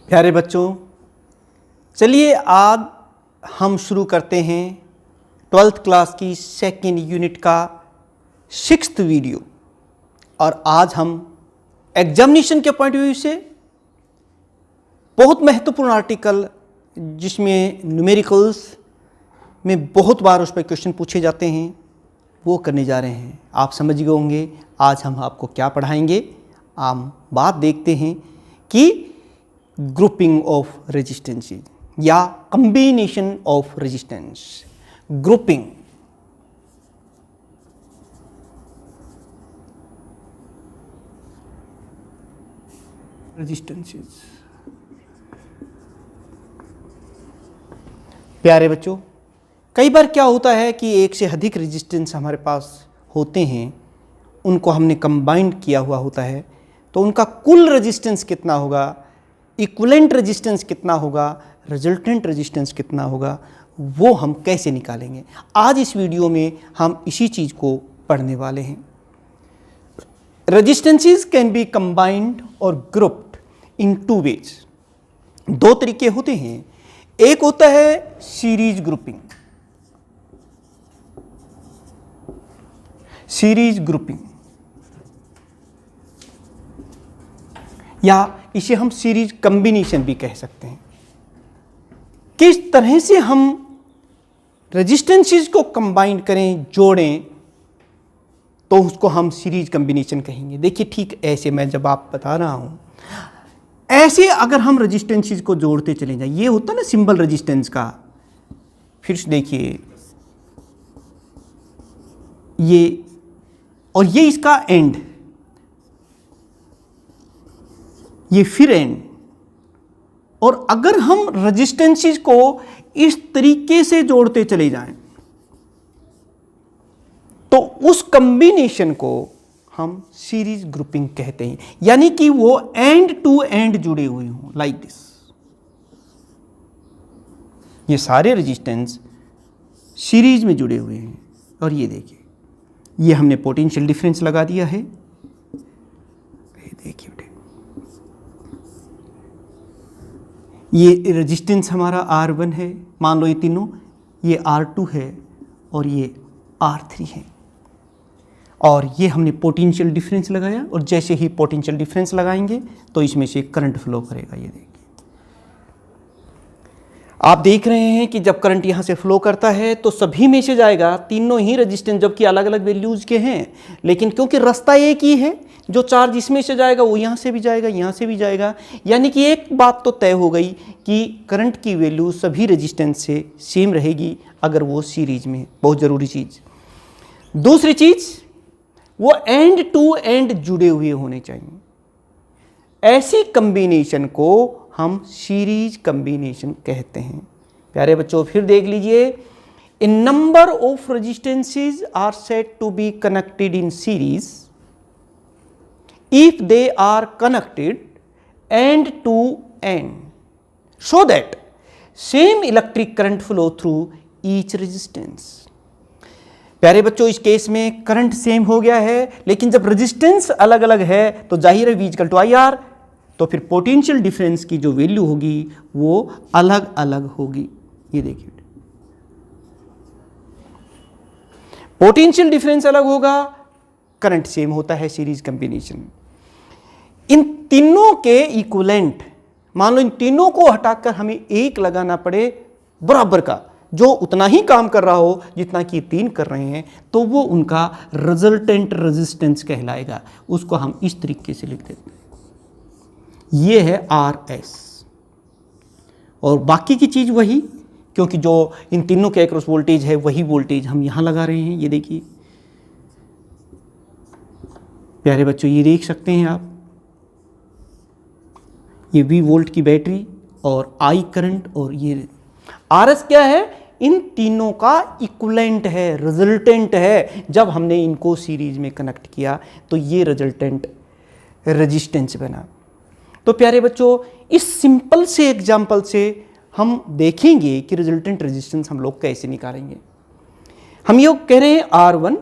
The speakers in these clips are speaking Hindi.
प्यारे बच्चों, चलिए आज हम शुरू करते हैं 12th क्लास की सेकेंड यूनिट का 6th वीडियो। और आज हम एग्जामिनेशन के पॉइंट ऑफ व्यू से बहुत महत्वपूर्ण आर्टिकल, जिसमें न्यूमेरिकल्स में बहुत बार उस पर क्वेश्चन पूछे जाते हैं, वो करने जा रहे हैं। आप समझ गए होंगे आज हम आपको क्या पढ़ाएंगे। हम बात देखते हैं कि ग्रुपिंग ऑफ रेजिस्टेंसेस या combination of resistance. Grouping resistances. प्यारे बच्चों, कई बार क्या होता है कि एक से अधिक रेजिस्टेंस हमारे पास होते हैं, उनको हमने कंबाइंड किया हुआ होता है, तो उनका कुल रेजिस्टेंस कितना होगा, इक्विवेलेंट रेजिस्टेंस कितना होगा, रिजल्टेंट रेजिस्टेंस कितना होगा, वो हम कैसे निकालेंगे। आज इस वीडियो में हम इसी चीज़ को पढ़ने वाले हैं। रेजिस्टेंसेस कैन बी कंबाइंड और ग्रुप्ड इन टू वेज। दो तरीके होते हैं। एक होता है सीरीज ग्रुपिंग, सीरीज ग्रुपिंग, या इसे हम सीरीज कॉम्बिनेशन भी कह सकते हैं। किस तरह से हम रेजिस्टेंसेस को कंबाइन करें, जोड़ें, तो उसको हम सीरीज कॉम्बिनेशन कहेंगे। देखिए, ठीक ऐसे मैं जब आप बता रहा हूं, ऐसे अगर हम रेजिस्टेंसेस को जोड़ते चले जाएं, ये होता ना सिंबल रेजिस्टेंस का। फिर देखिए ये, और ये इसका एंड, ये फिर एंड। और अगर हम रेजिस्टेंसेस को इस तरीके से जोड़ते चले जाएं, तो उस कॉम्बिनेशन को हम सीरीज ग्रुपिंग कहते हैं। यानी कि वो एंड टू एंड जुड़े हुए हों, लाइक दिस। ये सारे रेजिस्टेंस सीरीज में जुड़े हुए हैं। और ये देखिए, ये हमने पोटेंशियल डिफरेंस लगा दिया है। ये देखिए, ये रेजिस्टेंस हमारा R1 है, मान लो ये तीनों, ये R2 है और ये R3 है। और ये हमने पोटेंशियल डिफरेंस लगाया, और जैसे ही पोटेंशियल डिफरेंस लगाएंगे तो इसमें से करंट फ्लो करेगा। ये देखिए, आप देख रहे हैं कि जब करंट यहाँ से फ्लो करता है तो सभी में से जाएगा, तीनों ही रेजिस्टेंस, जबकि अलग अलग वैल्यूज के हैं, लेकिन क्योंकि रास्ता एक ही है, जो चार्ज इसमें से जाएगा वो यहाँ से भी जाएगा, यहाँ से भी जाएगा। यानी कि एक बात तो तय हो गई कि करंट की वैल्यू सभी रेजिस्टेंस से सेम रहेगी अगर वो सीरीज में है। बहुत ज़रूरी चीज़। दूसरी चीज़, वो एंड टू एंड जुड़े हुए होने चाहिए। ऐसी कॉम्बिनेशन को हम सीरीज कॉम्बिनेशन कहते हैं। प्यारे बच्चों, फिर देख लीजिए, a number of resistances are said to be connected in series if they are connected end to end so that same electric current flow through each resistance। प्यारे बच्चों, इस केस में करंट सेम हो गया है, लेकिन जब रेजिस्टेंस अलग अलग है तो जाहिर है V इक्वल टू IR, तो फिर पोटेंशियल डिफरेंस की जो वैल्यू होगी वो अलग अलग होगी। ये देखिए, पोटेंशियल डिफरेंस अलग होगा, करंट सेम होता है सीरीज कॉम्बिनेशन। इन तीनों के इक्विवेलेंट, मान लो इन तीनों को हटाकर हमें एक लगाना पड़े बराबर का, जो उतना ही काम कर रहा हो जितना कि तीन कर रहे हैं, तो वो उनका रिजल्टेंट रेजिस्टेंस कहलाएगा। उसको हम इस तरीके से लिख देते हैं, ये है RS। और बाकी की चीज़ वही, क्योंकि जो इन तीनों के अक्रॉस वोल्टेज है वही वोल्टेज हम यहाँ लगा रहे हैं। ये देखिए प्यारे बच्चों, ये देख सकते हैं आप, ये V वोल्ट की बैटरी और I करंट, और ये RS क्या है, इन तीनों का इक्विवेलेंट है, रिजल्टेंट है। जब हमने इनको सीरीज में कनेक्ट किया तो ये रिजल्टेंट रेजिस्टेंस बना। तो प्यारे बच्चों, इस सिंपल से एग्जाम्पल से हम देखेंगे कि रिजल्टेंट रेजिस्टेंस हम लोग कैसे निकालेंगे। हम ये कह रहे हैं R1,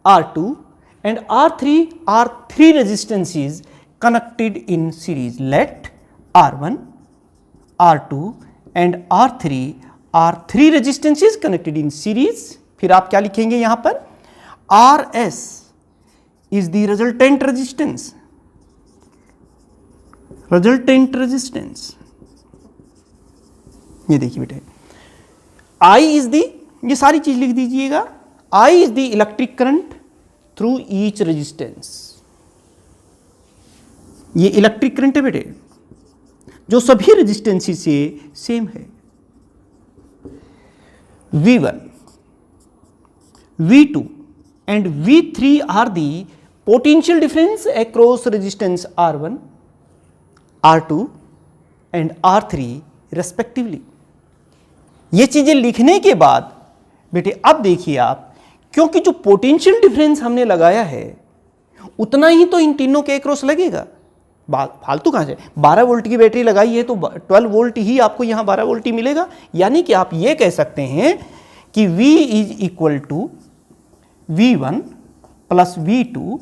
R2 and R3 are three resistances connected in series. Let R1, R2 and R3 are three resistances connected in series. फिर आप क्या लिखेंगे यहां पर, RS is the resultant resistance. resultant resistance, ये देखिए बेटे, I is the, ये सारी चीज लिख दीजिएगा, I is the electric current through each resistance. ये इलेक्ट्रिक करंट है बेटे जो सभी रेजिस्टेंसी से सेम है. V1, V2 and V3 are the potential difference across resistance R1, R2 and R3 respectively. ये चीजें लिखने के बाद बेटे अब देखिए आप, क्योंकि जो पोटेंशियल डिफरेंस हमने लगाया है उतना ही तो इन तीनों के अक्रॉस लगेगा. फालतू कहाँ से, 12 वोल्ट की बैटरी लगाई है तो 12 वोल्ट ही आपको यहाँ 12 वोल्ट ही मिलेगा. यानी कि आप ये कह सकते हैं कि V is equal to V1 plus V2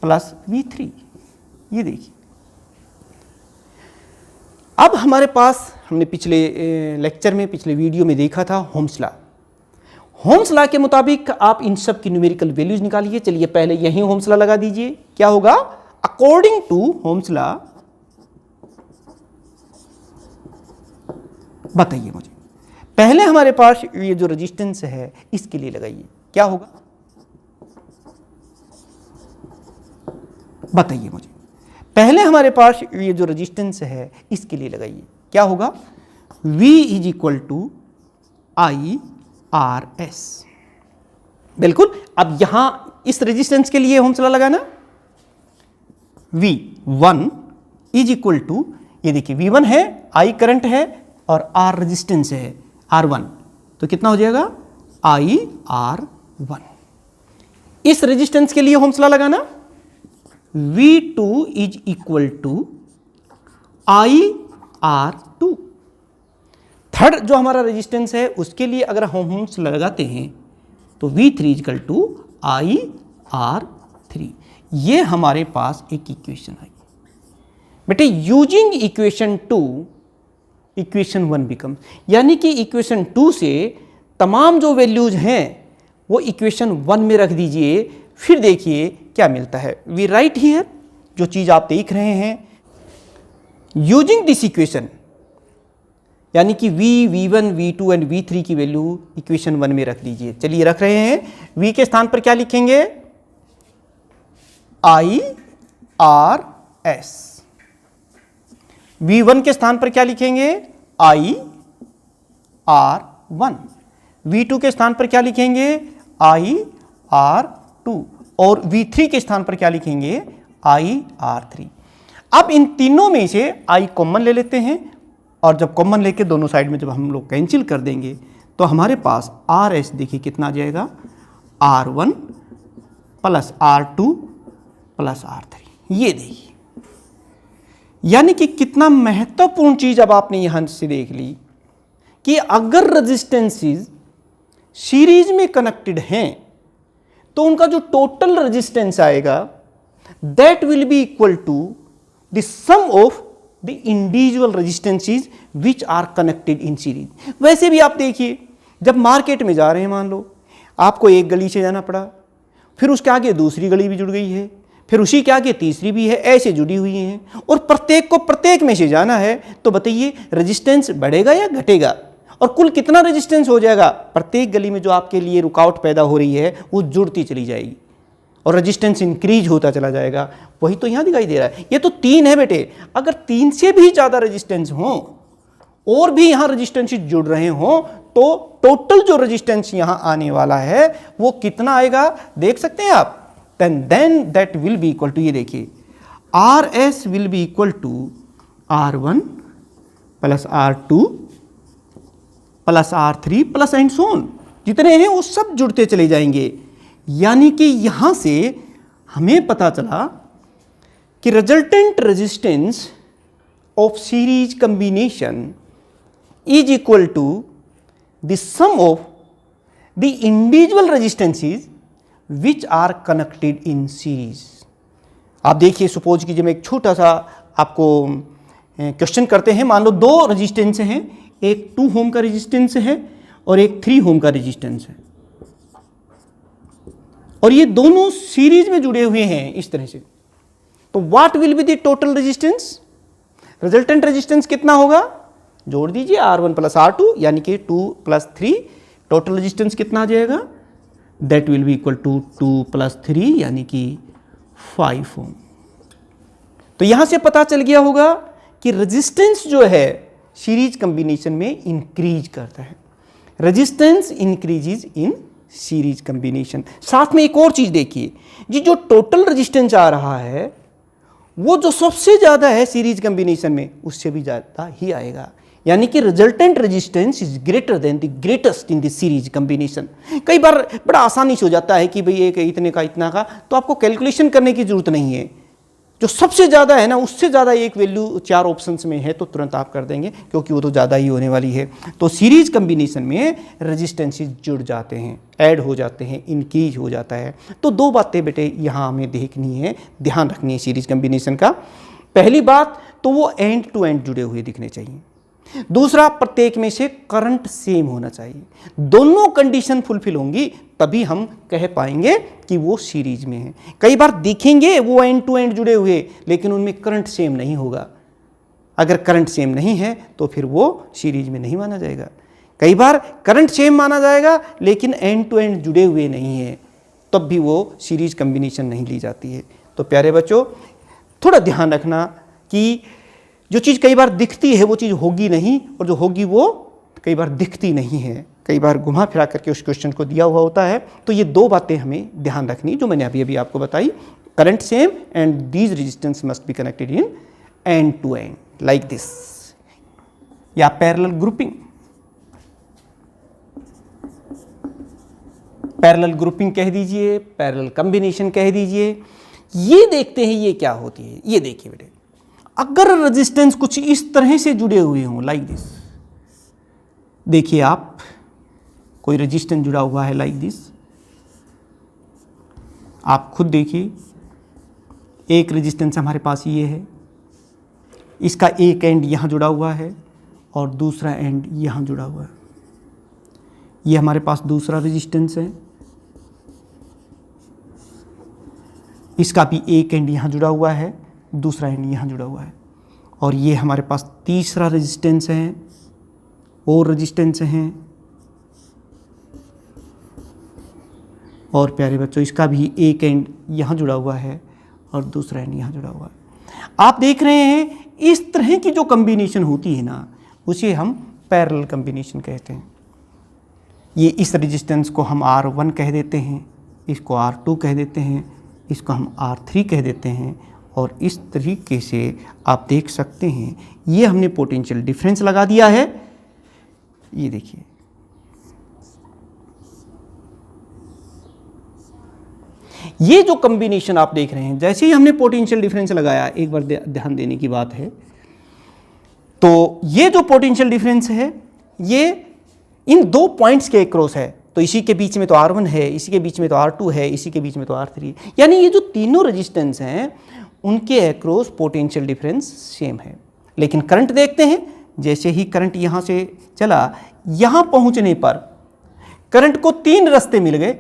plus V3. ये देखिए अब हमारे पास, हमने पिछले लेक्चर में, पिछले वीडियो में देखा था होम्स लॉ. होम्स लॉ के मुताबिक आप इन सब की न्यूमेरिकल वैल्यूज निकालिए. चलिए पहले यही होम्स लॉ लगा दीजिए. क्या होगा, अकॉर्डिंग टू होम्स लॉ, बताइए मुझे. पहले हमारे पास ये जो रेजिस्टेंस है इसके लिए लगाइए, क्या होगा, बताइए मुझे. पहले हमारे पास ये जो रेजिस्टेंस है इसके लिए लगाइए, क्या होगा, V is equal to I RS. बिल्कुल. अब यहां इस रेजिस्टेंस के लिए होम्स लॉ लगाना, V1 इज इक्वल टू, ये देखिए V1 है, I करंट है और R रेजिस्टेंस है R1, तो कितना हो जाएगा, I R1. इस रेजिस्टेंस के लिए होम्स लॉ लगाना, V2 is equal to I R2. Third जो हमारा रेजिस्टेंस है उसके लिए अगर हम होम्स लगाते हैं तो V3 is equal to I R3. ये हमारे पास एक इक्वेशन आई बेटे. यूजिंग इक्वेशन 2 इक्वेशन 1 बिकम, यानी कि इक्वेशन 2 से तमाम जो वैल्यूज हैं वो इक्वेशन 1 में रख दीजिए. फिर देखिए क्या मिलता है. वी राइट हियर, जो चीज आप देख रहे हैं, यूजिंग दिस इक्वेशन, यानी कि V1, V2 एंड V3 की वैल्यू इक्वेशन 1 में रख दीजिए. चलिए रख रहे हैं. V के स्थान पर क्या लिखेंगे, I RS. V1 के स्थान पर क्या लिखेंगे, I R1. V2 के स्थान पर क्या लिखेंगे, I R2. और V3 के स्थान पर क्या लिखेंगे, I R3. अब इन तीनों में से I कॉमन ले लेते हैं और जब कॉमन लेके दोनों साइड में जब हम लोग कैंसिल कर देंगे तो हमारे पास RS देखिए कितना आ जाएगा, R1 plus R2 plus R3. ये देखिए, यानी कि कितना महत्वपूर्ण चीज अब आपने यहां से देख ली कि अगर रेजिस्टेंसेस सीरीज में कनेक्टेड हैं तो उनका जो टोटल रेजिस्टेंस आएगा that will be equal to the sum of the individual resistances which are connected in series. वैसे भी आप देखिए, जब मार्केट में जा रहे हैं, मान लो आपको एक गली से जाना पड़ा, फिर उसके आगे दूसरी गली भी जुड़ गई है, फिर उसी के आगे तीसरी भी है, ऐसे जुड़ी हुई हैं और प्रत्येक को प्रत्येक में से जाना है, तो बताइए रेजिस्टेंस बढ़ेगा या घटेगा, और कुल कितना रेजिस्टेंस हो जाएगा. प्रत्येक गली में जो आपके लिए रुकावट पैदा हो रही है वो जुड़ती चली जाएगी और रेजिस्टेंस इंक्रीज होता चला जाएगा. वही तो यहाँ दिखाई दे रहा है. ये तो 3 है बेटे. अगर 3 से भी ज़्यादा रेजिस्टेंस हो और भी यहाँ रेजिस्टेंस जुड़ रहे हों तो टोटल जो रेजिस्टेंस यहाँ आने वाला है वो कितना आएगा, देख सकते हैं आप. Then that will be equal to, ये देखिए, RS will be equal to R1 plus R2 plus R3 plus and so on. जितने हैं वो सब जुड़ते चले जाएंगे. यानी कि यहां से हमें पता चला कि resultant resistance of series combination is equal to the sum of the individual resistances which are connected in series. आप देखिए, सपोज कीजिए मैं एक छोटा सा आपको क्वेश्चन करते हैं, मान लो दो रेजिस्टेंस हैं, एक 2 ओम का रेजिस्टेंस है और एक 3 ओम का रेजिस्टेंस है, और ये दोनों सीरीज में जुड़े हुए हैं इस तरह से, तो what will be the total resistance? Resultant resistance कितना होगा? जोड़ दीजिए R1 प्लस R2 यानी कि 2 प्लस 3, टोटल रेजिस्टेंस कितना आ जाएगा? That will be equal to 2 plus 3 यानी कि 5 ओम। तो यहां से पता चल गया होगा कि रेजिस्टेंस जो है सीरीज कॉम्बिनेशन में इंक्रीज करता है। Resistance increases in series combination. साथ में एक और चीज देखिए, जी जो टोटल रेजिस्टेंस आ रहा है वो जो सबसे ज्यादा है सीरीज कॉम्बिनेशन में उससे भी ज्यादा ही आएगा, यानी कि resultant resistance is greater than the greatest in the series combination. कई बार बड़ा आसानी से हो जाता है कि भाई एक इतने का इतना का, तो आपको कैलकुलेशन करने की जरूरत नहीं है, जो सबसे ज़्यादा है ना उससे ज़्यादा एक वैल्यू 4 ऑप्शंस में है तो तुरंत आप कर देंगे क्योंकि वो तो ज़्यादा ही होने वाली है। तो सीरीज कॉम्बिनेशन में रेजिस्टेंसेस जुड़ जाते हैं, ऐड हो जाते हैं, इंक्रीज हो जाता है। तो दो बातें बेटे यहाँ हमें देखनी है, ध्यान रखनी है सीरीज कॉम्बिनेशन का। पहली बात तो वो एंड टू एंड जुड़े हुए दिखने चाहिए। दूसरा, प्रत्येक में से करंट सेम होना चाहिए। दोनों कंडीशन फुलफिल होंगी तभी हम कह पाएंगे कि वो सीरीज में है। कई बार दिखेंगे वो एंड टू एंड जुड़े हुए लेकिन उनमें करंट सेम नहीं होगा। अगर करंट सेम नहीं है तो फिर वो सीरीज में नहीं माना जाएगा। कई बार करंट सेम माना जाएगा लेकिन एंड टू एंड जुड़े हुए नहीं है, तब भी वो सीरीज कॉम्बिनेशन नहीं ली जाती है। तो प्यारे बच्चों, थोड़ा ध्यान रखना कि जो चीज़ कई बार दिखती है वो चीज़ होगी नहीं, और जो होगी वो कई बार दिखती नहीं है। कई बार घुमा फिरा करके उस क्वेश्चन को दिया हुआ होता है। तो ये दो बातें हमें ध्यान रखनी जो मैंने अभी अभी आपको बताई। Current same and these resistance must be connected in end to end like this, या पैरेलल ग्रुपिंग। पैरेलल ग्रुपिंग कह दीजिए, पैरेलल कॉम्बिनेशन कह दीजिए। ये देखते हैं ये क्या होती है। ये देखिए बेटे, अगर रेजिस्टेंस कुछ इस तरह से जुड़े हुए हों लाइक दिस, देखिए आप कोई रेजिस्टेंस जुड़ा हुआ है लाइक दिस, आप खुद देखिए। एक रेजिस्टेंस हमारे पास ये है, इसका एक एंड यहाँ जुड़ा हुआ है और दूसरा एंड यहाँ जुड़ा हुआ है। ये हमारे पास दूसरा रेजिस्टेंस है, इसका भी एक एंड यहाँ जुड़ा हुआ है, दूसरा एंड यहाँ जुड़ा हुआ है। और ये हमारे पास तीसरा रेजिस्टेंस है, और रेजिस्टेंस हैं। और प्यारे बच्चों, इसका भी एक एंड यहाँ जुड़ा हुआ है और दूसरा एंड यहाँ जुड़ा हुआ है। आप देख रहे हैं इस तरह की जो कॉम्बिनेशन होती है ना, उसे हम पैरेलल कॉम्बिनेशन कहते हैं। ये इस रेजिस्टेंस को हम R1 कह देते हैं, इसको R2 कह देते हैं, इसको हम R3 कह देते हैं, और इस तरीके से आप देख सकते हैं ये हमने पोटेंशियल डिफरेंस लगा दिया है। ये देखिए, ये जो कॉम्बिनेशन आप देख रहे हैं, जैसे ही हमने पोटेंशियल डिफरेंस लगाया, एक बार ध्यान देने की बात है, तो ये जो पोटेंशियल डिफरेंस है ये इन दो पॉइंट्स के अक्रॉस है। तो इसी के बीच में तो R1 है, इसी के बीच में तो R2 है, इसी के बीच में तो R3 है, यानी ये जो तीनों रेजिस्टेंस हैं उनके अक्रॉस पोटेंशियल डिफरेंस सेम है। लेकिन करंट देखते हैं, जैसे ही करंट यहाँ से चला, यहाँ पहुँचने पर करंट को 3 रास्ते मिल गए,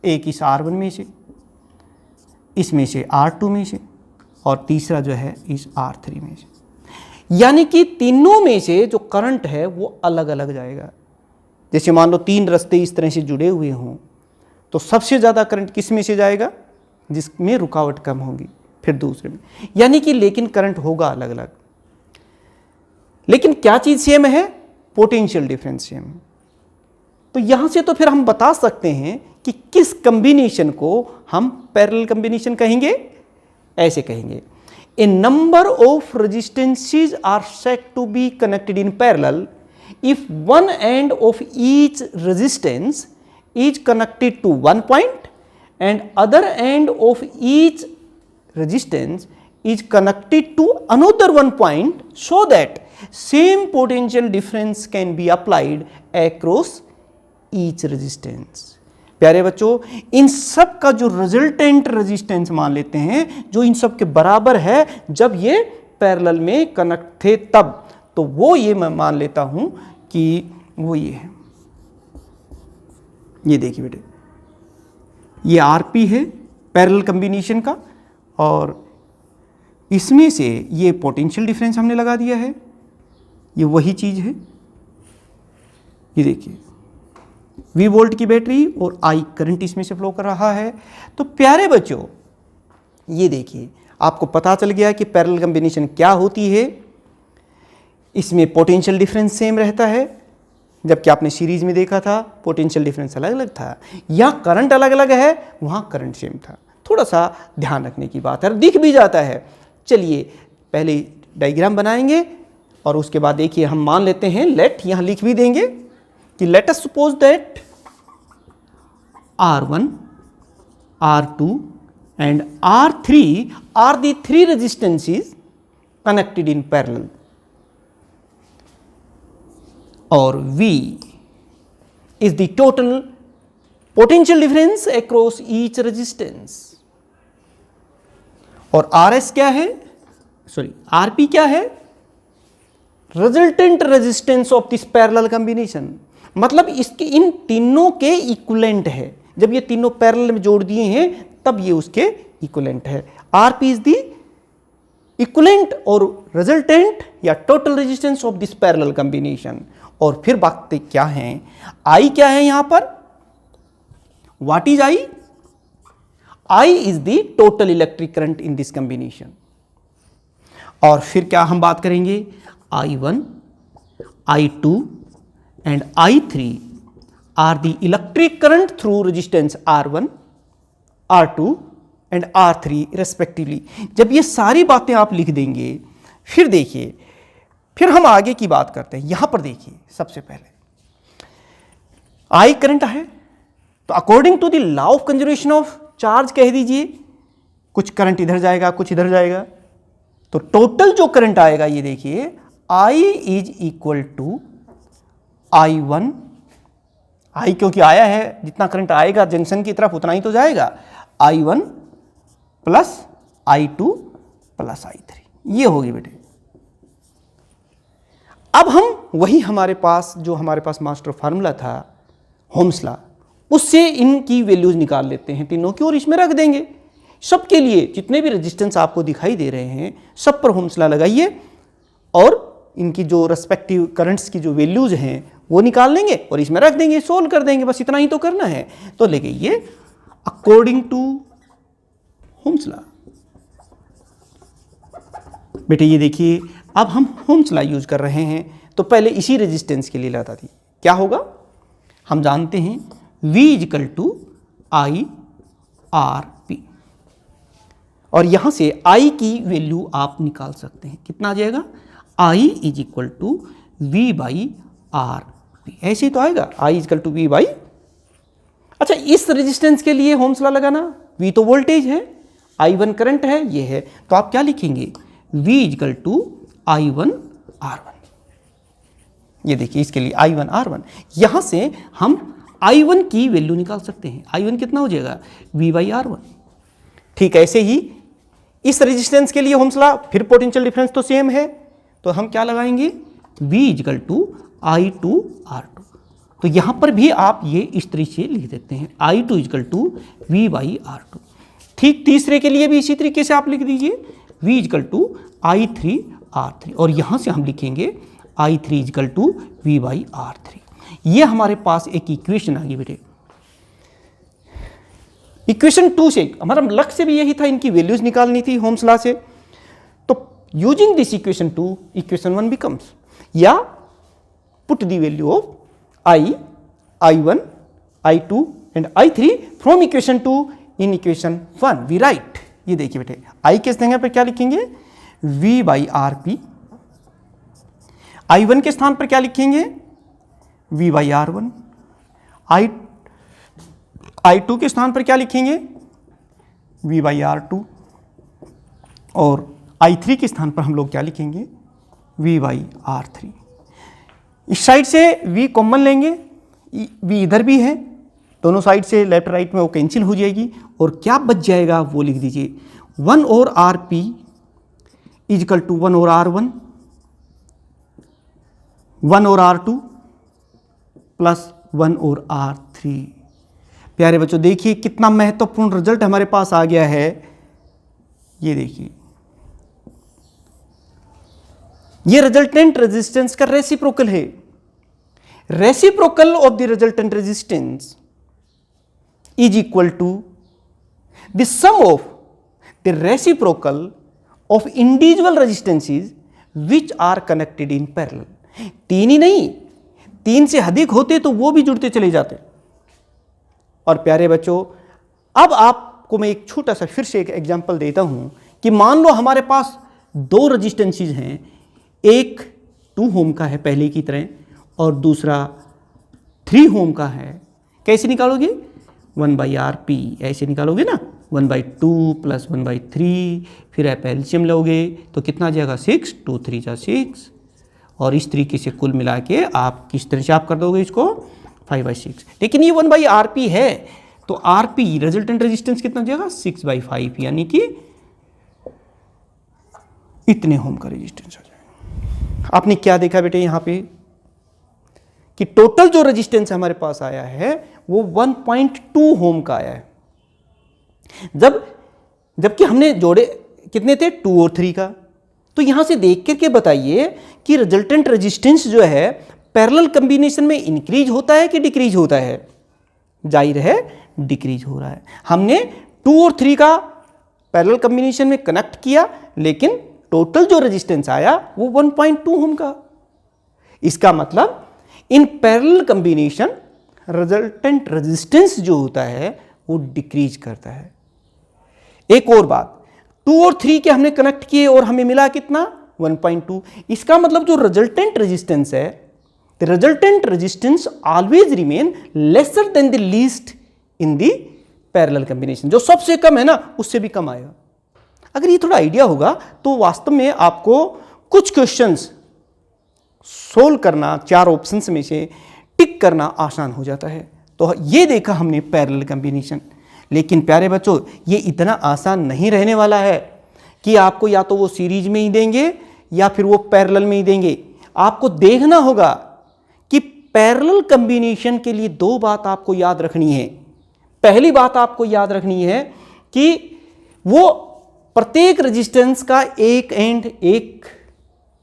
एक इस R1 में से, इसमें से R2 में से, और तीसरा जो है इस R3 में से। यानी कि तीनों में से जो करंट है वो अलग अलग जाएगा। जैसे मान लो 3 रास्ते इस तरह से जुड़े हुए हों, तो सबसे ज़्यादा करंट किस में से जाएगा? जिसमें रुकावट कम होगी, फिर दूसरे में, यानी कि लेकिन करंट होगा अलग अलग। लेकिन क्या चीज़ सेम है? पोटेंशियल डिफरेंस सेम है। तो यहाँ से तो फिर हम बता सकते हैं कि किस कॉम्बिनेशन को हम पैरेलल कॉम्बिनेशन कहेंगे। ऐसे कहेंगे, a number of resistances are set to be connected in parallel if one end of each resistance is connected to one point and other end of each resistance is connected to another one point, so that same potential difference can be applied across each resistance। प्यारे बच्चों, इन सब का जो रिजल्टेंट रेजिस्टेंस मान लेते हैं, जो इन सब के बराबर है, जब ये पैरेलल में कनेक्ट थे तब, तो वो ये मैं मान लेता हूं कि वो ये है। ये देखिए बेटे, ये आरपी है पैरेलल कॉम्बिनेशन का, और इसमें से ये पोटेंशियल डिफरेंस हमने लगा दिया है, ये वही चीज है। ये देखिए V वोल्ट की बैटरी और I करंट इसमें से फ्लो कर रहा है। तो प्यारे बच्चों, ये देखिए आपको पता चल गया कि पैरेलल कॉम्बिनेशन क्या होती है। इसमें पोटेंशियल डिफरेंस सेम रहता है, जबकि आपने सीरीज में देखा था पोटेंशियल डिफरेंस अलग अलग था। यहाँ करंट अलग अलग है, वहाँ करंट सेम था। थोड़ा सा ध्यान रखने की बात है, दिख भी जाता है। चलिए पहले डायग्राम बनाएंगे और उसके बाद देखिए हम मान लेते हैं, लेट यहाँ लिख भी देंगे कि let us suppose that R1, R2 and R3 are the three resistances connected in parallel, और V is the total potential difference across each resistance, और RS क्या है, सॉरी RP क्या है, resultant resistance of this parallel combination. मतलब इसके इन तीनों के इक्विवेलेंट है, जब ये तीनों पैरेलल में जोड़ दिए हैं तब ये उसके इक्विवेलेंट है। आरपी इज द इक्विवेलेंट और रिजल्टेंट या total resistance of this parallel combination. और फिर बातें क्या हैं, आई क्या है यहां पर, what is I, I is the total electric current in this combination. और फिर क्या हम बात करेंगे, I1, I2 and I3 are the electric current through resistance R1, R2 and R3 respectively। जब ये सारी बातें आप लिख देंगे, फिर देखिए, फिर हम आगे की बात करते हैं। यहां पर देखिए सबसे पहले I करंट है, तो according to the law of conservation of charge कह दीजिए, कुछ करंट इधर जाएगा कुछ इधर जाएगा, तो टोटल जो करंट आएगा ये देखिए I is equal to I1, I क्योंकि आया है, जितना करंट आएगा जंक्शन की तरफ उतना ही तो जाएगा, I1 plus I2 plus I3, ये होगी बेटे। अब हम वही हमारे पास जो हमारे पास मास्टर फार्मूला था होम्स लॉ, उससे इनकी वैल्यूज निकाल लेते हैं तीनों की और इसमें रख देंगे। सबके लिए जितने भी रेजिस्टेंस आपको दिखाई दे रहे हैं सब पर होम्स लॉ लगाइए और इनकी जो रेस्पेक्टिव करंट्स की जो वैल्यूज हैं वो निकाल लेंगे और इसमें रख देंगे, सोल्व कर देंगे, बस इतना ही तो करना है। तो लेके ये अकॉर्डिंग टू होम्स लॉ। बेटे ये देखिए अब हम होम्स लॉ यूज कर रहे हैं, तो पहले इसी रेजिस्टेंस के लिए लाता थी, क्या होगा हम जानते हैं, V equal to I R P, और यहां से I की वैल्यू आप निकाल सकते हैं, कितना आ जाएगा, I is equal to V by R P, ऐसे ही तो आएगा, I is equal to V by. अच्छा इस रेजिस्टेंस के लिए होम्स लॉ लगाना, V तो वोल्टेज है, I1 करंट है, ये है, तो आप क्या लिखेंगे, V is equal to I1 R1। ये देखिए इसके लिए I1 R1, यहां से हम I1 की वैल्यू निकाल सकते हैं। I1 कितना हो जाएगा, V बाई R1। ठीक ऐसे ही इस रेजिस्टेंस के लिए होम्स लॉ, फिर पोटेंशियल डिफरेंस तो सेम है, तो हम क्या लगाएंगे, V equal to I2 R2। तो यहां पर भी आप ये इस तरीके से लिख देते हैं, I2 equal to V by R2। ठीक तीसरे के लिए भी इसी तरीके से आप लिख दीजिए, V equal to I3 R3, और यहां से हम लिखेंगे I3 equal to V by R3। ये हमारे पास एक इक्वेशन आ गई बेटे। इक्वेशन 2 से हमारा लक्ष्य भी यही था, इनकी वैल्यूज निकालनी थी होम्स लॉ से। तो using this equation 2, equation 1 becomes, या put the value of I, I1, I2 and I3 from equation 2 in equation 1 we write. ये देखिए बेटे I के स्थान पर क्या लिखेंगे, V by R P. I1 के स्थान पर क्या लिखेंगे, V बाई R1। I2 के स्थान पर क्या लिखेंगे, V बाई R2, और I3 के स्थान पर हम लोग क्या लिखेंगे, V बाई R3। इस साइड से V कॉमन लेंगे, V इधर भी है, दोनों साइड से लेफ्ट राइट में वो कैंसिल हो जाएगी, और क्या बच जाएगा वो लिख दीजिए, 1 और RP इज इक्वल टू 1 और R1, 1 और R2 प्लस 1 और R3। प्यारे बच्चों देखिए कितना महत्वपूर्ण रिजल्ट हमारे पास आ गया है। ये देखिए, ये रिजल्टेंट रेजिस्टेंस का रेसिप्रोकल है। Reciprocal of the resultant resistance is equal to the sum of the reciprocal of individual resistances which are connected in parallel. तीन ही नहीं, 3 से अधिक होते तो वो भी जुड़ते चले जाते। और प्यारे बच्चों अब आपको मैं एक छोटा सा फिर से एक एग्जांपल देता हूं कि मान लो हमारे पास 2 रेजिस्टेंसेस हैं, एक 2 ओम का है पहले की तरह और दूसरा 3 ओम का है। कैसे निकालोगे? 1/RP ऐसे निकालोगे ना, 1/2 प्लस 1/3, फिर आप एलसीएम लोगे तो कितना आ जाएगा 6, 2 3 जा 6, और इस तरीके से कुल मिला के आप किस तरह से आप कर दोगे इसको 5/6। लेकिन ये 1/RP है तो RP रिजल्टेंट रेजिस्टेंस कितना जाएगा 6/5, यानी कि इतने ओम का रेजिस्टेंस आ जाएगा। आपने क्या देखा बेटे यहां पे कि टोटल जो रेजिस्टेंस हमारे पास आया है वो 1.2 ओम का आया है, जबकि हमने जोड़े कितने थे 2 और 3 का। तो यहां से देख करके बताइए कि रिजल्टेंट रेजिस्टेंस जो है पैरेलल कॉम्बिनेशन में इंक्रीज होता है कि डिक्रीज होता है? जाहिर है डिक्रीज हो रहा है। हमने 2 और 3 का पैरेलल कॉम्बिनेशन में कनेक्ट किया, लेकिन टोटल जो रेजिस्टेंस आया वो 1.2 ओम का। इसका मतलब in parallel combination resultant resistance जो होता है वो डिक्रीज करता है। एक और बात, 2 और 3 के हमने कनेक्ट किए और हमें मिला कितना 1.2। इसका मतलब जो रिजल्टेंट रेजिस्टेंस है, the resultant resistance always remain lesser than the least in the parallel combination. जो सबसे कम है ना उससे भी कम आएगा। अगर ये थोड़ा आइडिया होगा तो वास्तव में आपको कुछ क्वेश्चंस सोल्व करना, 4 ऑप्शंस में से टिक करना आसान हो जाता है। तो ये देखा हमने पैरेलल कॉम्बिनेशन। लेकिन प्यारे बच्चों ये इतना आसान नहीं रहने वाला है कि आपको या तो वो सीरीज में ही देंगे या फिर वो पैरेलल में ही देंगे। आपको देखना होगा कि पैरेलल कॉम्बिनेशन के लिए 2 बात आपको याद रखनी है। पहली बात आपको याद रखनी है कि वो प्रत्येक रेजिस्टेंस का एक एंड एक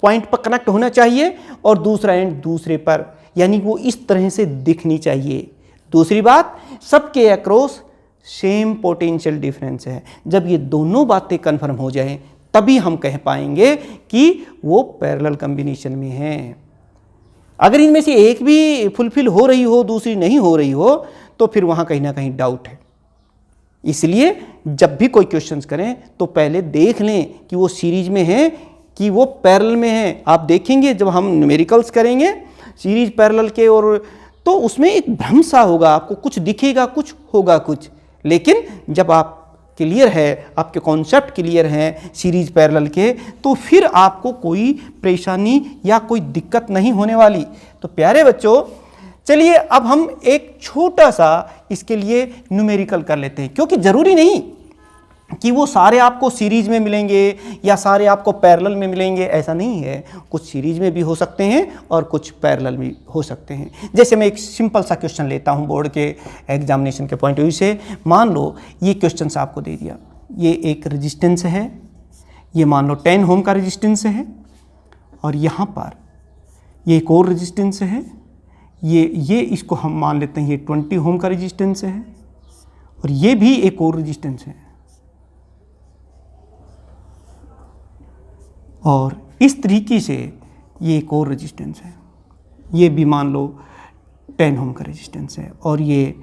पॉइंट पर कनेक्ट होना चाहिए और दूसरा एंड दूसरे पर, यानी वो इस तरह से दिखनी चाहिए। दूसरी बात, सबके अक्रॉस सेम पोटेंशियल डिफरेंस है। जब ये दोनों बातें कंफर्म हो जाएं तभी हम कह पाएंगे कि वो पैरेलल कॉम्बिनेशन में है। अगर इनमें से एक भी फुलफिल हो रही हो, दूसरी नहीं हो रही हो, तो फिर वहां कहीं ना कहीं डाउट है। इसलिए जब भी कोई क्वेश्चंस करें तो पहले देख लें कि वो सीरीज में है कि वो पैरेलल में है। आप देखेंगे जब हम न्यूमेरिकल्स करेंगे सीरीज पैरेलल के, और तो उसमें एक भ्रम सा होगा, आपको कुछ दिखेगा कुछ होगा कुछ। लेकिन जब आप क्लियर है, आपके कॉन्सेप्ट क्लियर हैं सीरीज पैरेलल के, तो फिर आपको कोई परेशानी या कोई दिक्कत नहीं होने वाली। तो प्यारे बच्चों चलिए अब हम एक छोटा सा इसके लिए न्यूमेरिकल कर लेते हैं, क्योंकि ज़रूरी नहीं कि वो सारे आपको सीरीज में मिलेंगे या सारे आपको पैरेलल में मिलेंगे, ऐसा नहीं है। कुछ सीरीज में भी हो सकते हैं और कुछ पैरेलल में भी हो सकते हैं। जैसे मैं एक सिंपल सा क्वेश्चन लेता हूं बोर्ड के एग्जामिनेशन के पॉइंट ऑफ व्यू से। मान लो ये क्वेश्चन आपको दे दिया, ये एक रेजिस्टेंस है, ये मान लो 10 ओम का रेजिस्टेंस है, और यहाँ पर ये एक और रेजिस्टेंस है, ये इसको हम मान लेते हैं ये 20 ओम का रेजिस्टेंस है, और ये भी एक और रेजिस्टेंस है, और इस तरीके से ये एक और रेजिस्टेंस है, ये भी मान लो 10 ओम का रेजिस्टेंस है, और ये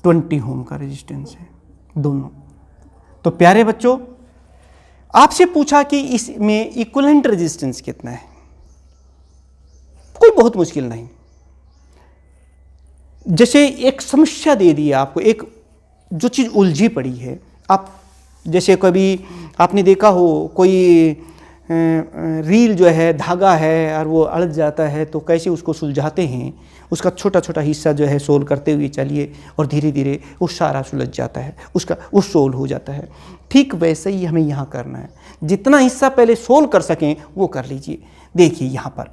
20 ओम का रेजिस्टेंस है, दोनों। तो प्यारे बच्चों आपसे पूछा कि इसमें इक्विवेलेंट रेजिस्टेंस कितना है, कोई बहुत मुश्किल नहीं। जैसे एक समस्या दे दी है आपको, एक जो चीज़ उलझी पड़ी है, आप जैसे कभी आपने देखा हो कोई रील जो है, धागा है और वो अड़क जाता है, तो कैसे उसको सुलझाते हैं, उसका छोटा छोटा हिस्सा जो है सोल्व करते हुए चलिए और धीरे धीरे वो सारा सुलझ जाता है, वो सोल्व हो जाता है। ठीक वैसे ही हमें यहाँ करना है। जितना हिस्सा पहले सोल्व कर सकें वो कर लीजिए। देखिए यहाँ पर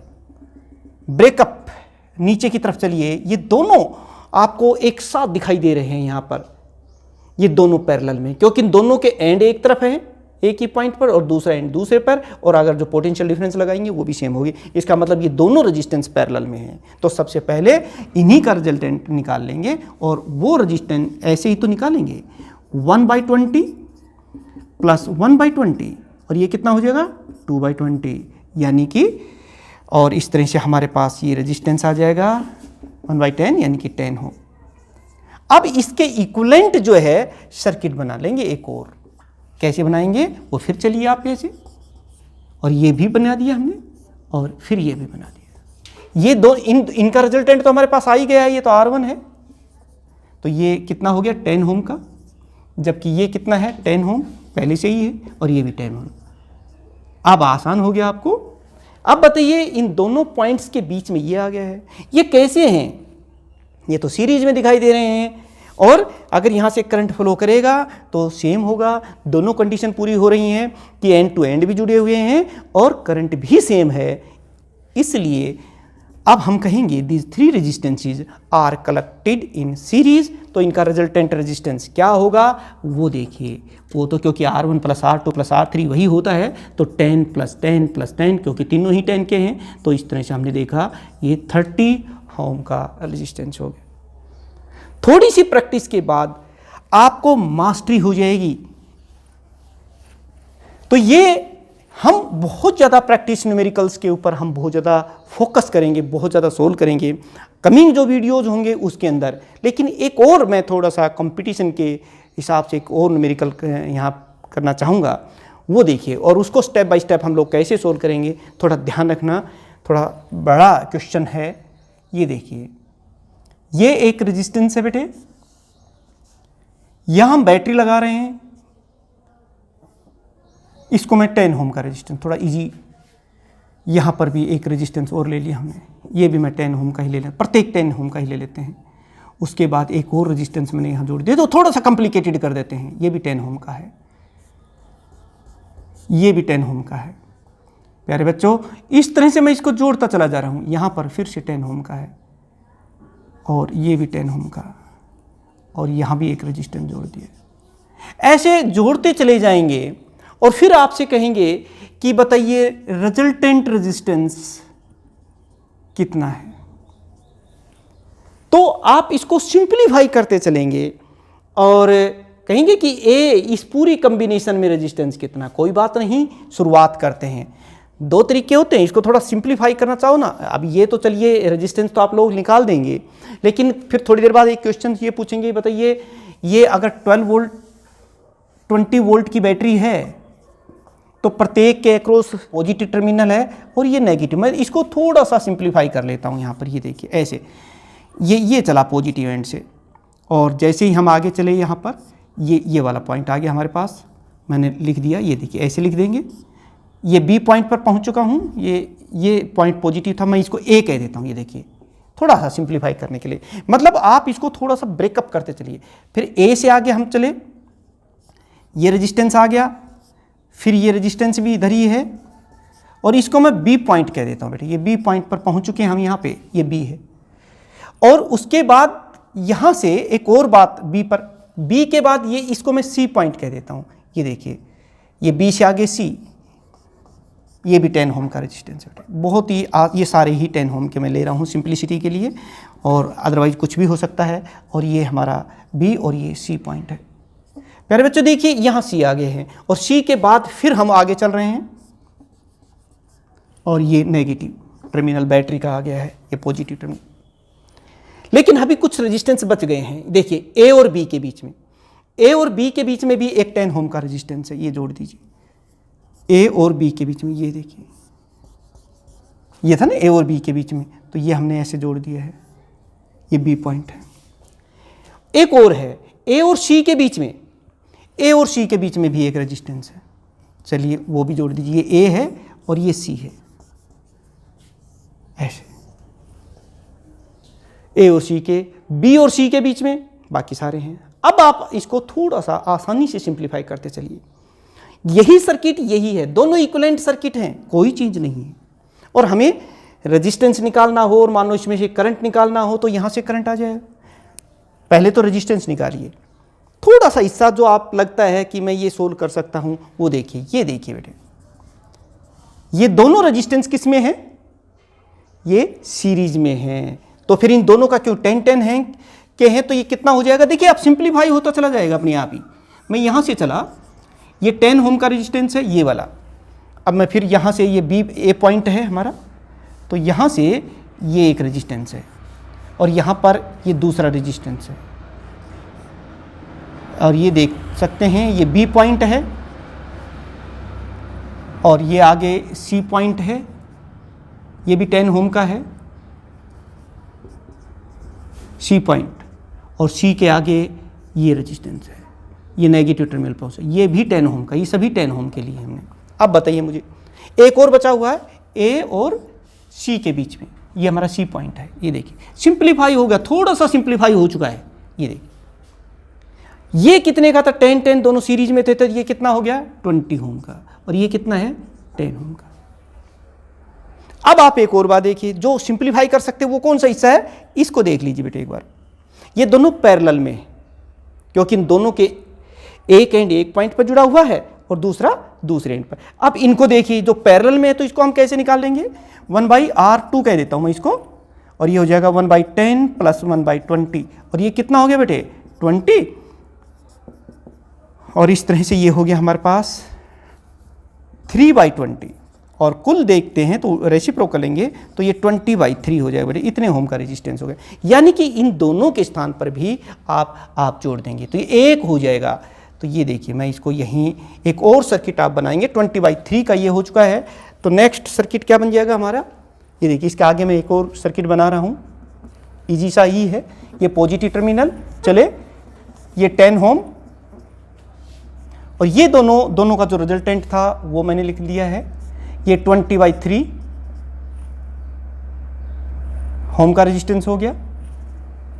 ब्रेकअप नीचे की तरफ चलिए, ये दोनों आपको एक साथ दिखाई दे रहे हैं यहाँ पर, ये दोनों पैरेलल में, क्योंकि इन दोनों के एंड एक तरफ है एक ही पॉइंट पर और दूसरा एंड दूसरे पर, और अगर जो पोटेंशियल डिफरेंस लगाएंगे वो भी सेम होगी। इसका मतलब ये दोनों रेजिस्टेंस पैरेलल में हैं। तो सबसे पहले इन्हीं का रिजल्टेंट निकाल लेंगे, और वो रेजिस्टेंस ऐसे ही तो निकालेंगे 1/20 प्लस 1/20, और ये कितना हो जाएगा 2/20, यानी कि, और इस तरह से हमारे पास ये रेजिस्टेंस आ जाएगा 1/10 यानी कि 10 हो। अब इसके इक्विवेलेंट जो है सर्किट बना लेंगे एक और। कैसे बनाएंगे वो फिर चलिए आप ऐसे, और ये भी बना दिया हमने और फिर ये भी बना दिया। ये दो इनका रिजल्टेंट तो हमारे पास आ ही गया है, ये तो R1 है, तो ये कितना हो गया 10 ओम का, जबकि ये कितना है 10 ओम पहले से ही है, और ये भी 10 ओम। अब आसान हो गया आपको। अब बताइए इन दोनों पॉइंट्स के बीच में ये आ गया है, ये कैसे हैं? ये तो सीरीज में दिखाई दे रहे हैं, और अगर यहाँ से करंट फ्लो करेगा तो सेम होगा। दोनों कंडीशन पूरी हो रही हैं कि एंड टू एंड भी जुड़े हुए हैं और करंट भी सेम है। इसलिए अब हम कहेंगे these three resistances are collected in series. तो इनका रिजल्टेंट रेजिस्टेंस क्या होगा वो देखिए। वो तो क्योंकि R1 plus R2 plus R3 वही होता है, तो 10 प्लस 10 प्लस 10, क्योंकि तीनों ही 10 के हैं, तो इस तरह से हमने देखा ये 30 ओम का रेजिस्टेंस हो गया। थोड़ी सी प्रैक्टिस के बाद आपको मास्टरी हो जाएगी। तो ये हम बहुत ज़्यादा प्रैक्टिस न्यूमेरिकल्स के ऊपर हम बहुत ज़्यादा फोकस करेंगे, बहुत ज़्यादा सोल्व करेंगे कमिंग जो वीडियोज होंगे उसके अंदर। लेकिन एक और मैं थोड़ा सा कंपटीशन के हिसाब से एक और न्यूमेरिकल यहाँ करना चाहूँगा, वो देखिए, और उसको स्टेप बाय स्टेप हम लोग कैसे सोल्व करेंगे थोड़ा ध्यान रखना। थोड़ा बड़ा क्वेश्चन है, ये देखिए, ये एक रेजिस्टेंस है बेटे, यहां हम बैटरी लगा रहे हैं, इसको मैं 10 ओम का रेजिस्टेंस, थोड़ा इजी। यहां पर भी एक रेजिस्टेंस और ले लिया हमने, ये भी मैं 10 ओम का ही ले लें, प्रत्येक 10 ओम का ही ले लेते हैं। उसके बाद एक और रेजिस्टेंस मैंने यहां जोड़ दिया, तो थोड़ा सा कॉम्प्लिकेटेड कर देते हैं। ये भी 10 ओम का है, ये भी 10 ओम का है। प्यारे बच्चों, इस तरह से मैं इसको जोड़ता चला जा रहा हूं। यहां पर फिर से 10 ओम का है, और ये भी 10 ओम का, और यहाँ भी एक रेजिस्टेंस जोड़ दिया। ऐसे जोड़ते चले जाएंगे और फिर आपसे कहेंगे कि बताइए रिजल्टेंट रेजिस्टेंस कितना है। तो आप इसको सिंपलीफाई करते चलेंगे और कहेंगे कि ए इस पूरी कॉम्बिनेशन में रेजिस्टेंस कितना। कोई बात नहीं, शुरुआत करते हैं। दो तरीके होते हैं, इसको थोड़ा सिंपलीफाई करना चाहो ना। अब ये तो चलिए रेजिस्टेंस तो आप लोग निकाल देंगे, लेकिन फिर थोड़ी देर बाद एक क्वेश्चन ये पूछेंगे, बताइए ये अगर 12 वोल्ट 20 वोल्ट की बैटरी है तो प्रत्येक के अक्रॉस पॉजिटिव टर्मिनल है और ये नेगेटिव। मैं इसको थोड़ा सा सिंपलीफाई कर लेता हूँ। यहाँ पर ये देखिए ऐसे, ये चला पॉजिटिव एंड से, और जैसे ही हम आगे चले यहाँ पर ये वाला पॉइंट आ गया हमारे पास, मैंने लिख दिया। ये देखिए ऐसे लिख देंगे, ये बी पॉइंट पर पहुंच चुका हूं, ये पॉइंट पॉजिटिव था, मैं इसको ए कह देता हूं। ये देखिए थोड़ा सा सिंपलीफाई करने के लिए, मतलब आप इसको थोड़ा सा ब्रेकअप करते चलिए। फिर ए से आगे हम चले, ये रेजिस्टेंस आ गया, फिर ये रेजिस्टेंस भी इधर ही है, और इसको मैं बी पॉइंट कह देता हूं बेटे। ये बी पॉइंट पर पहुंच चुके हैं हम, यहाँ पे ये बी है। और उसके बाद यहाँ से एक और बात, बी पर, बी के बाद ये इसको मैं सी पॉइंट कह देता हूँ। ये देखिए ये बी से आगे सी, ये भी 10 ओम का रेजिस्टेंस है। बहुत ही ये सारे ही 10 ओम के मैं ले रहा हूँ सिंपलिसिटी के लिए, और अदरवाइज कुछ भी हो सकता है। और ये हमारा बी और ये सी पॉइंट है। प्यारे बच्चों देखिए यहाँ सी आगे है, और सी के बाद फिर हम आगे चल रहे हैं, और ये नेगेटिव टर्मिनल बैटरी का आ गया है, ये पॉजिटिव टर्मिनल। लेकिन अभी कुछ रेजिस्टेंस बच गए हैं। देखिए ए और बी के बीच में, ए और बी के बीच में भी एक 10 ओम का रेजिस्टेंस है, ये जोड़ दीजिए। ए और बी के बीच में, ये देखिए ये था ना ए और बी के बीच में, तो ये हमने ऐसे जोड़ दिया है, ये बी पॉइंट है। एक और है ए और सी के बीच में, ए और सी के बीच में भी एक रेजिस्टेंस है, चलिए वो भी जोड़ दीजिए। ए है और ये सी है, ऐसे ए और सी के, बी और सी के बीच में बाकी सारे हैं, अब आप इसको थोड़ा सा आसानी से सिंप्लीफाई करते चलिए। यही सर्किट यही है, दोनों इक्विवेलेंट सर्किट हैं, कोई चीज़ नहीं है। और हमें रेजिस्टेंस निकालना हो और मान लो इसमें से करंट निकालना हो तो यहाँ से करंट आ जाएगा। पहले तो रेजिस्टेंस निकालिए, थोड़ा सा हिस्सा जो आप लगता है कि मैं ये सोल्व कर सकता हूँ वो देखिए। ये देखिए बेटे, ये दोनों रेजिस्टेंस किस में है? ये सीरीज में है। तो फिर इन दोनों का क्यों 10-10 है के हैं, तो ये कितना हो जाएगा? देखिए आप सिंप्लीफाई होता चला जाएगा अपने आप ही। मैं यहाँ से चला, ये 10 ओम का रेजिस्टेंस है ये वाला। अब मैं फिर यहाँ से, ये बी ए पॉइंट है हमारा, तो यहाँ से ये एक रेजिस्टेंस है और यहाँ पर ये दूसरा रेजिस्टेंस है। और ये देख सकते हैं ये बी पॉइंट है और ये आगे सी पॉइंट है, ये भी 10 ओम का है सी पॉइंट, और सी के आगे ये रेजिस्टेंस है, ये नेगेटिव टर्मिनल पहुंच है, ये भी 10 ओम का। ये सभी 10 ओम के लिए हमने। अब बताइए मुझे, एक और बचा हुआ है ए और सी के बीच में, ये हमारा सी पॉइंट है। ये देखिए सिंप्लीफाई हो गया, थोड़ा सा सिंप्लीफाई हो चुका है। ये देखिए ये कितने का था? 10-10 दोनों सीरीज में थे, तो ये कितना हो गया? 20 ओम का। और ये कितना है? 10 ओम का। अब आप एक और बात देखिए, जो सिंप्लीफाई कर सकते हैं वो कौन सा हिस्सा है? इसको देख लीजिए बेटे एक बार। ये दोनों पैरेलल में है क्योंकि इन दोनों के एक एंड एक पॉइंट पर जुड़ा हुआ है और दूसरा दूसरे एंड पर। अब इनको देखिए, जो पैरेलल में है तो इसको हम कैसे निकाल लेंगे? 1/R2 कह देता हूं मैं इसको, और ये हो जाएगा 1/10 + 1/20। और ये कितना हो गया बेटे? 20। और इस तरह से ये हो गया हमारे पास 3/20। और कुल देखते हैं तो रेसिप्रोकल लेंगे तो ये 20/3 हो जाएगा बेटे। इतने ओम का रेजिस्टेंस हो गया। यानी कि इन दोनों के स्थान पर भी आप जोड़ देंगे तो ये एक हो जाएगा। तो ये देखिए, मैं इसको यहीं एक और सर्किट आप बनाएंगे। 20/3 का ये हो चुका है, तो नेक्स्ट सर्किट क्या बन जाएगा हमारा? ये देखिए, इसके आगे मैं एक और सर्किट बना रहा हूँ, इजी सा ही है। ये पॉजिटिव टर्मिनल चले, ये 10 ओम, और ये दोनों का जो रिजल्टेंट था वो मैंने लिख लिया है। ये 20/3 ओम का रेजिस्टेंस हो गया।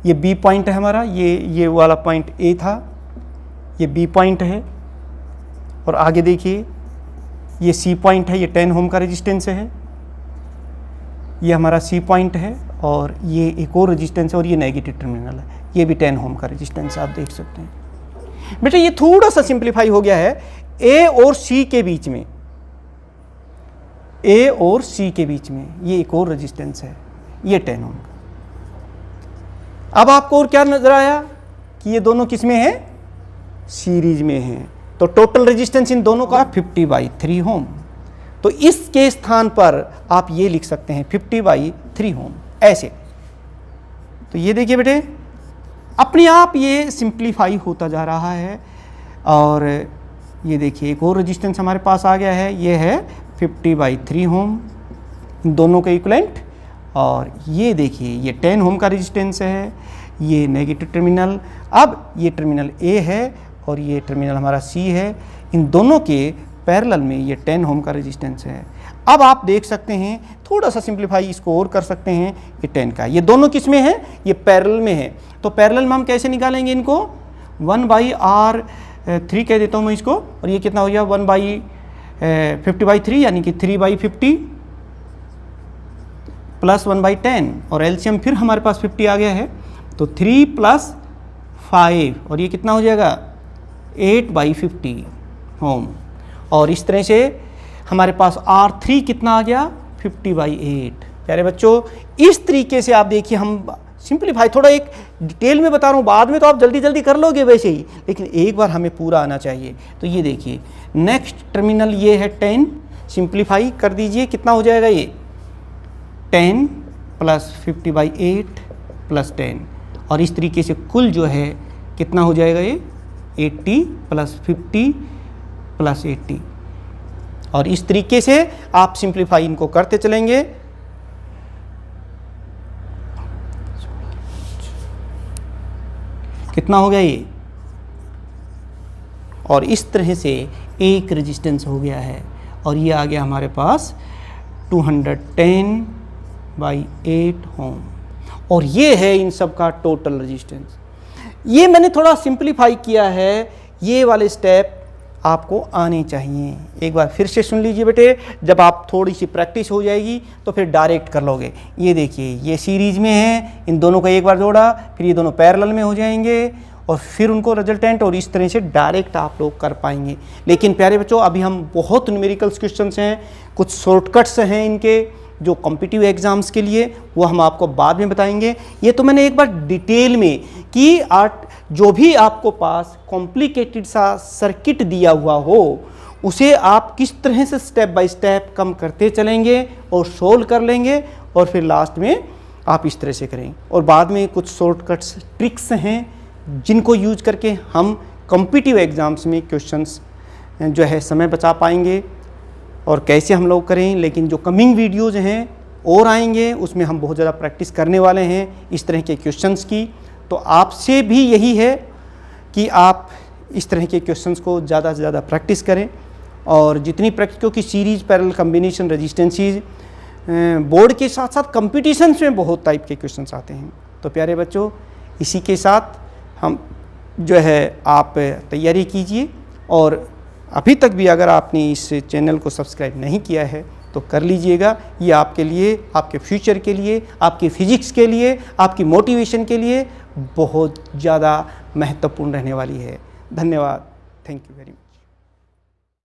ये बी पॉइंट है हमारा, ये वाला पॉइंट ए था, ये बी पॉइंट है। और आगे देखिए ये सी पॉइंट है, ये 10 ओम का रेजिस्टेंस है। ये हमारा सी पॉइंट है और ये एक और रेजिस्टेंस है, और ये नेगेटिव टर्मिनल है, ये भी 10 ओम का रेजिस्टेंस आप देख सकते हैं। बेटा ये थोड़ा सा सिंप्लीफाई हो गया है। ए और सी के बीच में, ए और सी के बीच में ये एक और रेजिस्टेंस है, ये 10 ओम का। अब आपको और क्या नजर आया कि ये दोनों किस में है? सीरीज में है। तो टोटल रेजिस्टेंस इन दोनों का 50/3 ओम। तो इसके स्थान पर आप ये लिख सकते हैं 50/3 ओम, ऐसे। तो ये देखिए बेटे, अपने आप ये सिंप्लीफाई होता जा रहा है। और ये देखिए एक और रेजिस्टेंस हमारे पास आ गया है, ये है 50/3 ओम, दोनों के इक्विवेलेंट। और ये देखिए ये 10 ओम का रेजिस्टेंस है, ये नेगेटिव टर्मिनल। अब ये टर्मिनल ए है और ये टर्मिनल हमारा सी है, इन दोनों के पैरेलल में ये 10 ओम का रेजिस्टेंस है। अब आप देख सकते हैं, थोड़ा सा सिंप्लीफाई इसको और कर सकते हैं, ये 10 का। ये दोनों किस में है? ये पैरेलल में है। तो पैरेलल में हम कैसे निकालेंगे इनको? 1/R3 कह देता हूँ मैं इसको, और ये कितना हो गया? 1/50/3, यानी कि 3/50 + 1/10, और एलसीएम फिर हमारे पास 50 आ गया है, तो 3 + 5, और ये कितना हो जाएगा? 8/50 ओम। और इस तरह से हमारे पास R3 कितना आ गया? 50/8। प्यारे बच्चों, इस तरीके से आप देखिए, हम सिंप्लीफाई थोड़ा एक डिटेल में बता रहा हूँ, बाद में तो आप जल्दी जल्दी कर लोगे वैसे ही, लेकिन एक बार हमें पूरा आना चाहिए। तो ये देखिए नेक्स्ट टर्मिनल ये है 10, सिंप्लीफाई कर दीजिए, कितना हो जाएगा? ये 10 + 50/8 + 10, और इस तरीके से कुल जो है कितना हो जाएगा? ये 80 + 50 + 80। और इस तरीके से आप सिंप्लीफाई इनको करते चलेंगे। कितना हो गया ये? और इस तरह से एक रेजिस्टेंस हो गया है, और ये आ गया हमारे पास 210/8 ओम। और ये है इन सब का टोटल रेजिस्टेंस। ये मैंने थोड़ा सिंप्लीफाई किया है, ये वाले स्टेप आपको आने चाहिए। एक बार फिर से सुन लीजिए बेटे, जब आप थोड़ी सी प्रैक्टिस हो जाएगी तो फिर डायरेक्ट कर लोगे। ये देखिए, ये सीरीज में है, इन दोनों को एक बार जोड़ा, फिर ये दोनों पैरेलल में हो जाएंगे और फिर उनको रिजल्टेंट, और इस तरह से डायरेक्ट आप लोग कर पाएंगे। लेकिन प्यारे बच्चों, अभी हम बहुत न्यूमेरिकल्स क्वेश्चंस हैं, कुछ शॉर्टकट्स हैं इनके जो कॉम्पिटिटिव एग्जाम्स के लिए, वो हम आपको बाद में बताएंगे। ये तो मैंने एक बार डिटेल में कि जो भी आपको पास कॉम्प्लिकेटेड सा सर्किट दिया हुआ हो, उसे आप किस तरह से स्टेप बाय स्टेप कम करते चलेंगे और सोल्व कर लेंगे, और फिर लास्ट में आप इस तरह से करेंगे। और बाद में कुछ शॉर्टकट्स ट्रिक्स हैं जिनको यूज करके हम कॉम्पिटिटिव एग्जाम्स में क्वेश्चंस जो है समय बचा पाएंगे और कैसे हम लोग करें। लेकिन जो कमिंग वीडियोज़ हैं और आएंगे, उसमें हम बहुत ज़्यादा प्रैक्टिस करने वाले हैं इस तरह के क्वेश्चंस की। तो आपसे भी यही है कि आप इस तरह के क्वेश्चंस को ज़्यादा से ज़्यादा प्रैक्टिस करें, और जितनी प्रैक्टिस, क्योंकि सीरीज, पैरेलल, कॉम्बिनेशन, रेजिस्टेंसीज बोर्ड के साथ साथ कंपटीशन्स में बहुत टाइप के क्वेश्चंस आते हैं। तो प्यारे बच्चों, इसी के साथ हम जो है आप तैयारी कीजिए, और अभी तक भी अगर आपने इस चैनल को सब्सक्राइब नहीं किया है तो कर लीजिएगा। ये आपके लिए, आपके फ्यूचर के लिए, आपकी फिजिक्स के लिए, आपकी मोटिवेशन के लिए बहुत ज़्यादा महत्वपूर्ण रहने वाली है। धन्यवाद। Thank you very much.